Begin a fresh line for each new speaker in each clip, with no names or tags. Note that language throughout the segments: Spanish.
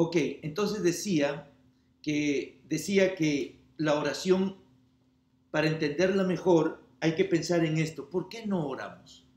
Ok, entonces decía que la oración, para entenderla mejor, hay que pensar en esto. ¿Por qué no oramos?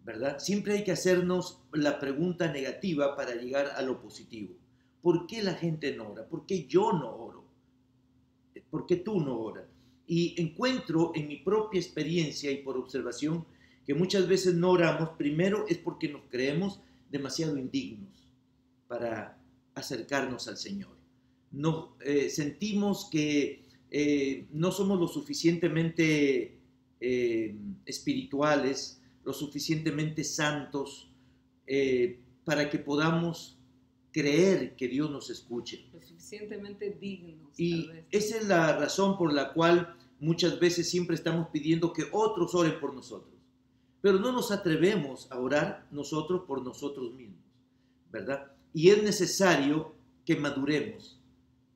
¿Verdad? Siempre hay que hacernos la pregunta negativa para llegar a lo positivo. ¿Por qué la gente no ora? ¿Por qué yo no oro? ¿Por qué tú no oras? Y encuentro en mi propia experiencia y por observación que muchas veces no oramos. Primero es porque nos creemos demasiado indignos para acercarnos al Señor. Sentimos que no somos lo suficientemente espirituales, lo suficientemente santos para que podamos creer que Dios nos escuche.
Lo suficientemente dignos, tal
Y
vez.
esa es la razón por la cual muchas veces siempre estamos pidiendo que otros oren por nosotros. Pero no nos atrevemos a orar nosotros por nosotros mismos, ¿verdad? Y es necesario que maduremos,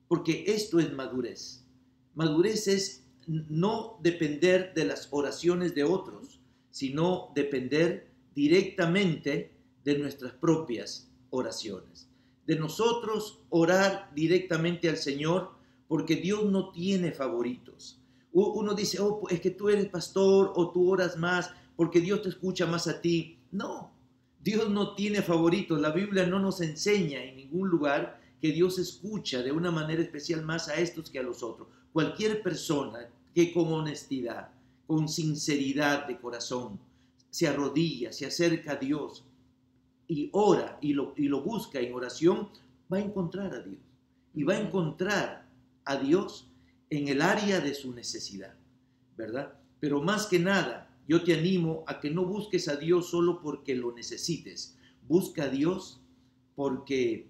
porque esto es madurez. Madurez es no depender de las oraciones de otros, sino depender directamente de nuestras propias oraciones. De nosotros orar directamente al Señor, porque Dios no tiene favoritos. Uno dice, oh, es que tú eres pastor o tú oras más porque Dios te escucha más a ti. No, Dios no tiene favoritos. La Biblia no nos enseña en ningún lugar que Dios escucha de una manera especial más a estos que a los otros. Cualquier persona que con honestidad, con sinceridad de corazón, se arrodilla, se acerca a Dios y ora y lo busca en oración, va a encontrar a Dios. Y va a encontrar a Dios en el área de su necesidad, ¿verdad? Pero más que nada, yo te animo a que no busques a Dios solo porque lo necesites. Busca a Dios porque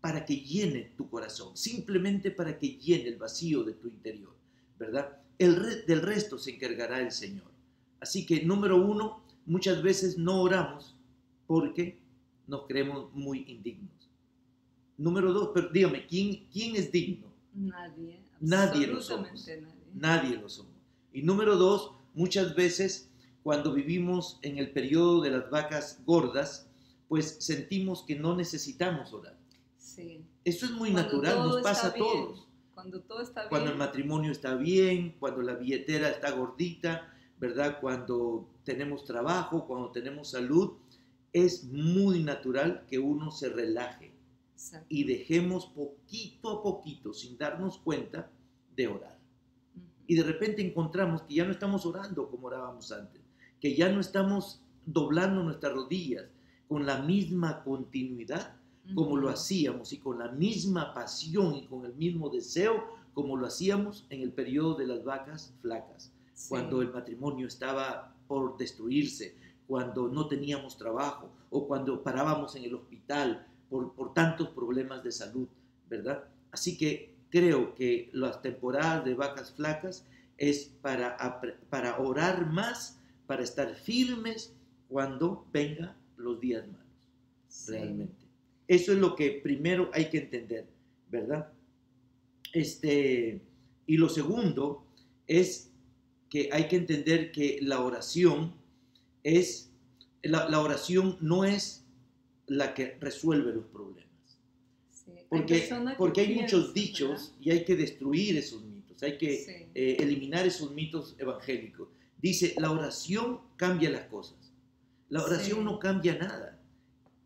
para que llene tu corazón, simplemente para que llene el vacío de tu interior, ¿verdad? Del resto se encargará el Señor. Así que, número uno, muchas veces no oramos porque nos creemos muy indignos. Número dos, pero dígame, ¿quién es digno?
Nadie.
Nadie lo somos.
Nadie.
Nadie lo somos. Y número dos, muchas veces cuando vivimos en el periodo de las vacas gordas, pues sentimos que no necesitamos orar.
Sí.
Eso es muy natural, nos pasa a todos.
Cuando todo está bien.
Cuando el matrimonio está bien, cuando la billetera está gordita, ¿verdad? Cuando tenemos trabajo, cuando tenemos salud, es muy natural que uno se relaje. Exacto. Y dejemos poquito a poquito, sin darnos cuenta, de orar. Y de repente encontramos que ya no estamos orando como orábamos antes, que ya no estamos doblando nuestras rodillas con la misma continuidad como lo hacíamos y con la misma pasión y con el mismo deseo como lo hacíamos en el periodo de las vacas flacas, sí. Cuando el matrimonio estaba por destruirse, cuando no teníamos trabajo o cuando parábamos en el hospital por tantos problemas de salud, ¿verdad? Así que creo que las temporadas de vacas flacas es para orar más, para estar firmes cuando vengan los días malos, sí. Realmente. Eso es lo que primero hay que entender, ¿verdad? Y lo segundo es que hay que entender que la oración no es la que resuelve los problemas. Sí. Porque hay muchos dichos, ¿verdad? Y hay que destruir esos mitos, hay que sí. Eliminar esos mitos evangélicos. Dice, la oración cambia las cosas. La oración sí. No cambia nada.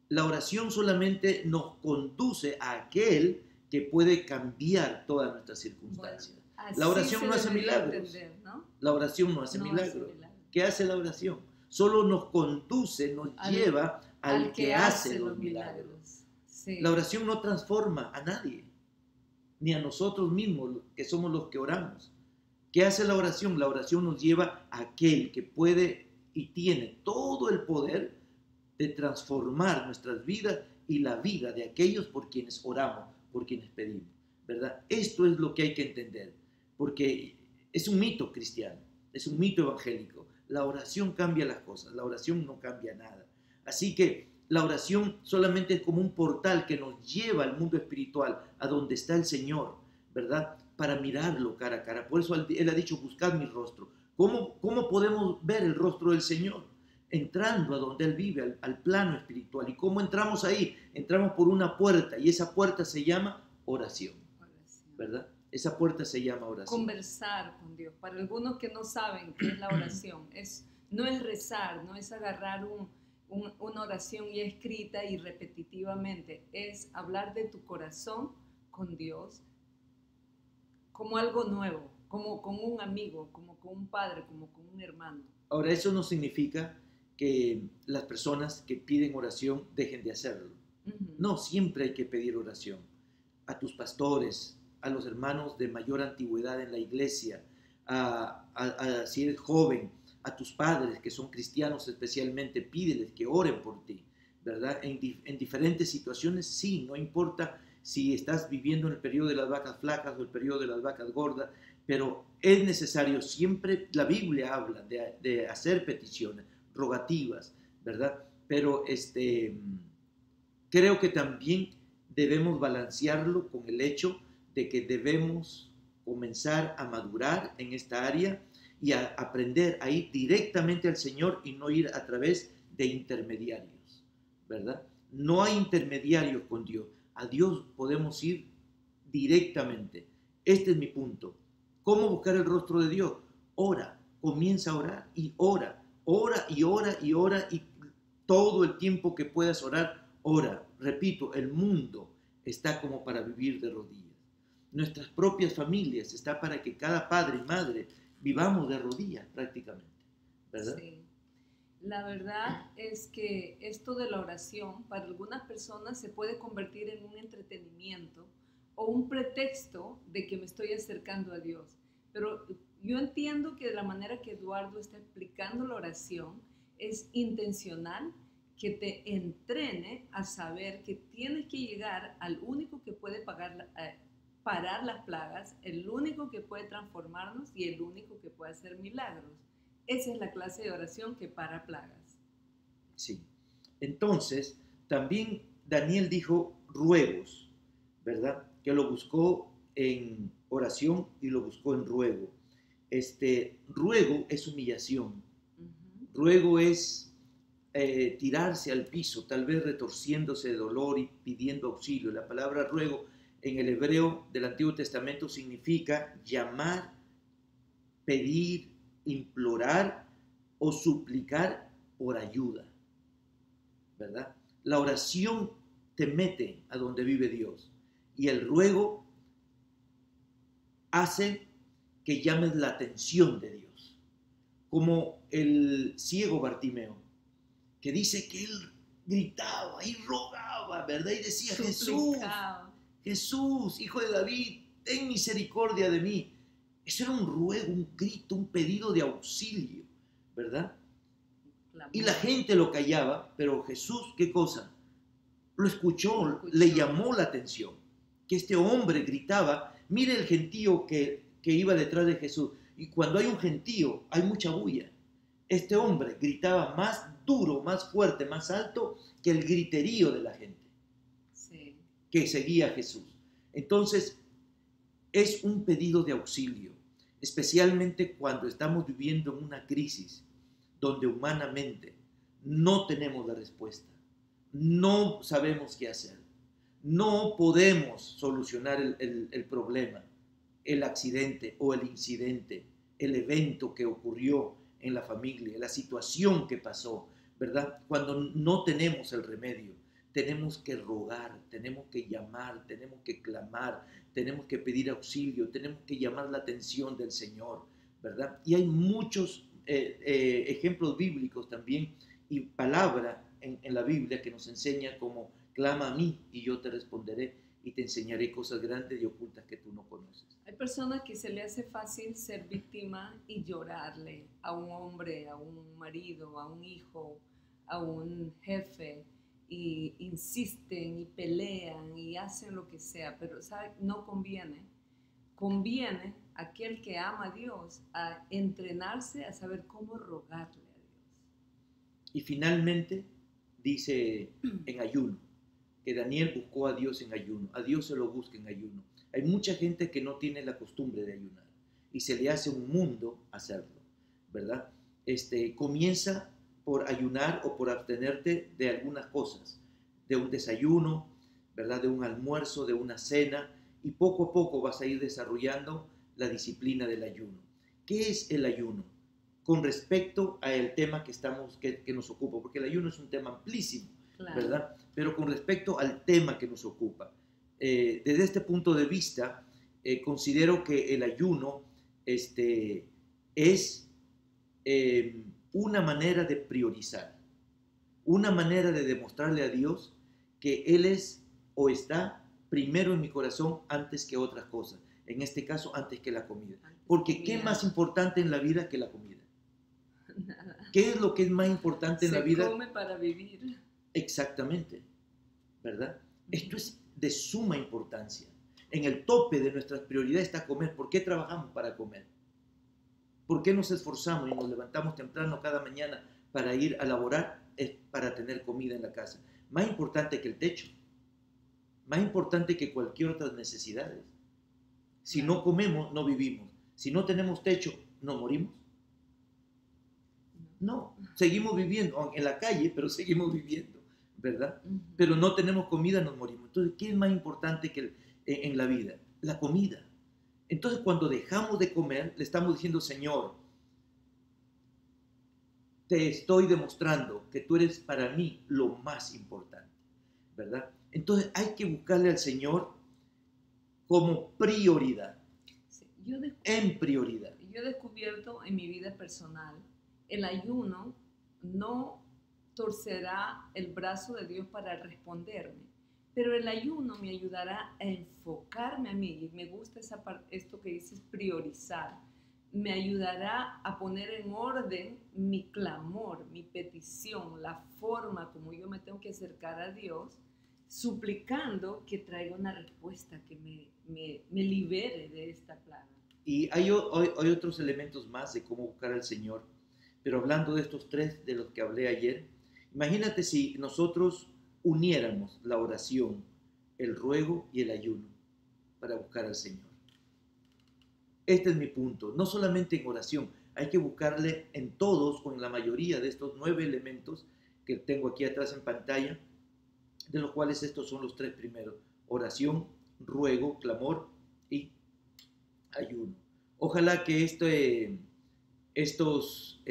La oración solamente nos conduce a aquel que puede cambiar todas nuestras circunstancias. Bueno, la oración no hace milagros. Entender, ¿no? La oración no hace milagros. ¿Qué hace la oración? Solo nos conduce, nos lleva al que hace los milagros. Sí. La oración no transforma a nadie, ni a nosotros mismos, que somos los que oramos. ¿Qué hace la oración? La oración nos lleva a aquel que puede y tiene todo el poder de transformar nuestras vidas y la vida de aquellos por quienes oramos, por quienes pedimos, ¿verdad? Esto es lo que hay que entender, porque es un mito cristiano, es un mito evangélico. La oración cambia las cosas, la oración no cambia nada. Así que la oración solamente es como un portal que nos lleva al mundo espiritual, a donde está el Señor, ¿verdad? Para mirarlo cara a cara. Por eso Él ha dicho, buscad mi rostro. ¿Cómo podemos ver el rostro del Señor? entrando a donde Él vive, al plano espiritual. ¿Y cómo entramos ahí? Entramos por una puerta y esa puerta se llama oración, ¿verdad? Esa puerta se llama oración.
Conversar con Dios. Para algunos que no saben qué es la oración, no es rezar, no es agarrar una oración ya escrita y repetitivamente, es hablar de tu corazón con Dios como algo nuevo, como con un amigo, como con un padre, como con un hermano.
Ahora, eso no significa que las personas que piden oración dejen de hacerlo. No, siempre hay que pedir oración. A tus pastores, a los hermanos de mayor antigüedad en la iglesia, si eres joven, a tus padres que son cristianos especialmente, pídeles que oren por ti, ¿verdad? En diferentes situaciones, sí, no importa si estás viviendo en el periodo de las vacas flacas o el periodo de las vacas gordas, pero es necesario, siempre la Biblia habla de hacer peticiones, rogativas, ¿verdad? Pero creo que también debemos balancearlo con el hecho de que debemos comenzar a madurar en esta área y a aprender a ir directamente al Señor y no ir a través de intermediarios, ¿verdad? No hay intermediarios con Dios. A Dios podemos ir directamente. Este es mi punto. ¿Cómo buscar el rostro de Dios? Ora, comienza a orar y ora, ora y ora y ora y todo el tiempo que puedas orar, ora. Repito, el mundo está como para vivir de rodillas. Nuestras propias familias está para que cada padre y madre vivamos de rodillas prácticamente, ¿verdad?
Sí. La verdad es que esto de la oración para algunas personas se puede convertir en un entretenimiento o un pretexto de que me estoy acercando a Dios. Pero yo entiendo que de la manera que Eduardo está explicando la oración es intencional, que te entrene a saber que tienes que llegar al único que puede parar las plagas, el único que puede transformarnos y el único que puede hacer milagros. Esa es la clase de oración que para plagas.
Sí. Entonces, también Daniel dijo ruegos, ¿verdad? Que lo buscó en oración y lo buscó en ruego. Ruego es humillación. Ruego es tirarse al piso, tal vez retorciéndose de dolor y pidiendo auxilio. La palabra ruego en el hebreo del Antiguo Testamento significa llamar, pedir, implorar o suplicar por ayuda, ¿verdad? La oración te mete a donde vive Dios y el ruego hace que llames la atención de Dios, como el ciego Bartimeo, que dice que él gritaba y rogaba, ¿verdad? Y decía, Jesús, hijo de David, ten misericordia de mí. Eso era un ruego, un grito, un pedido de auxilio, ¿verdad? Y la gente lo callaba, pero Jesús, ¿qué cosa? Lo escuchó, le llamó la atención. Que este hombre gritaba, mire el gentío que iba detrás de Jesús. Y cuando hay un gentío, hay mucha bulla. Este hombre gritaba más duro, más fuerte, más alto que el griterío de la gente que seguía a Jesús. Entonces, es un pedido de auxilio, especialmente cuando estamos viviendo en una crisis donde humanamente no tenemos la respuesta, no sabemos qué hacer, no podemos solucionar el problema, el accidente o el incidente, el evento que ocurrió en la familia, la situación que pasó, ¿verdad? Cuando no tenemos el remedio, tenemos que rogar, tenemos que llamar, tenemos que clamar, tenemos que pedir auxilio, tenemos que llamar la atención del Señor, ¿verdad? Y hay muchos ejemplos bíblicos también y palabra en la Biblia que nos enseña como clama a mí y yo te responderé y te enseñaré cosas grandes y ocultas que tú no conoces.
Hay personas que se le hace fácil ser víctima y llorarle a un hombre, a un marido, a un hijo, a un jefe, y insisten y pelean y hacen lo que sea, pero ¿sabe? No conviene. Conviene aquel que ama a Dios a entrenarse a saber cómo rogarle a Dios.
Y finalmente dice en ayuno, que Daniel buscó a Dios en ayuno, a Dios se lo busca en ayuno. Hay mucha gente que no tiene la costumbre de ayunar y se le hace un mundo hacerlo, ¿verdad? Comienza por ayunar o por abstenerte de algunas cosas, de un desayuno, ¿verdad? De un almuerzo, de una cena, y poco a poco vas a ir desarrollando la disciplina del ayuno. ¿Qué es el ayuno? Con respecto al tema que nos ocupa, porque el ayuno es un tema amplísimo,
Claro.
¿verdad? Pero con respecto al tema que nos ocupa, desde este punto de vista, considero que el ayuno es una manera de priorizar, una manera de demostrarle a Dios que Él es o está primero en mi corazón antes que otras cosas. En este caso, antes que la comida. Porque ¿qué es más importante en la vida que la comida?
Nada.
¿Qué es lo que es más importante en la vida?
Se come para vivir.
Exactamente, ¿verdad? Esto es de suma importancia. En el tope de nuestras prioridades está comer. ¿Por qué trabajamos para comer? ¿Por qué nos esforzamos y nos levantamos temprano cada mañana para ir a laborar? Es para tener comida en la casa. Más importante que el techo. Más importante que cualquier otra necesidad. Si no comemos, no vivimos. Si no tenemos techo, ¿no morimos? No, seguimos viviendo en la calle, pero seguimos viviendo, ¿verdad? Pero no tenemos comida, nos morimos. Entonces, ¿qué es más importante que en la vida? La comida. Entonces, cuando dejamos de comer, le estamos diciendo, Señor, te estoy demostrando que tú eres para mí lo más importante, ¿verdad? Entonces, hay que buscarle al Señor como prioridad,
Sí,
en prioridad.
Yo he descubierto en mi vida personal, el ayuno no torcerá el brazo de Dios para responderme, pero el ayuno me ayudará a enfocarme a mí, y me gusta esto que dices, priorizar, me ayudará a poner en orden mi clamor, mi petición, la forma como yo me tengo que acercar a Dios, suplicando que traiga una respuesta que me libere de esta plaga.
Y hay otros elementos más de cómo buscar al Señor, pero hablando de estos tres de los que hablé ayer, imagínate si nosotros uniéramos la oración, el ruego y el ayuno para buscar al Señor. Este es mi punto, no solamente en oración, hay que buscarle en todos o en la mayoría de estos 9 elementos que tengo aquí atrás en pantalla, de los cuales estos son los 3 primeros: oración, ruego, clamor y ayuno. Ojalá que estos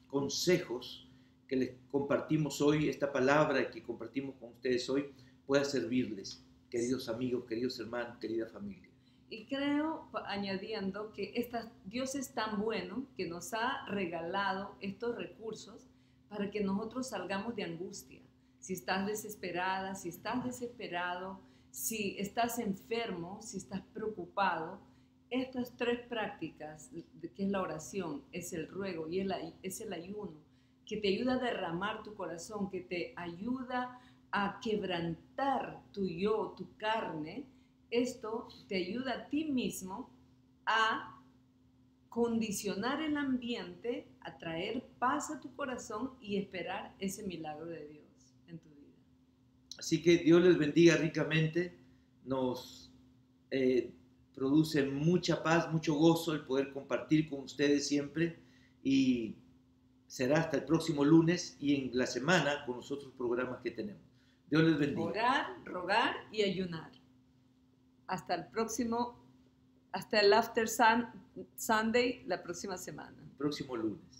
consejos que les compartimos hoy, esta palabra que compartimos con ustedes hoy, pueda servirles, queridos amigos, queridos hermanos, querida familia.
Y creo, añadiendo, que Dios es tan bueno que nos ha regalado estos recursos para que nosotros salgamos de angustia. Si estás desesperada, si estás desesperado, si estás enfermo, si estás preocupado, estas 3 prácticas, que es la oración, es el ruego y es el ayuno, que te ayuda a derramar tu corazón, que te ayuda a quebrantar tu yo, tu carne. Esto te ayuda a ti mismo a condicionar el ambiente, a traer paz a tu corazón y esperar ese milagro de Dios en tu vida.
Así que Dios les bendiga ricamente, nos produce mucha paz, mucho gozo el poder compartir con ustedes siempre, y será hasta el próximo lunes y en la semana con los otros programas que tenemos. Dios les bendiga.
Orar, rogar y ayunar. Hasta el After Sunday la próxima semana.
El próximo lunes.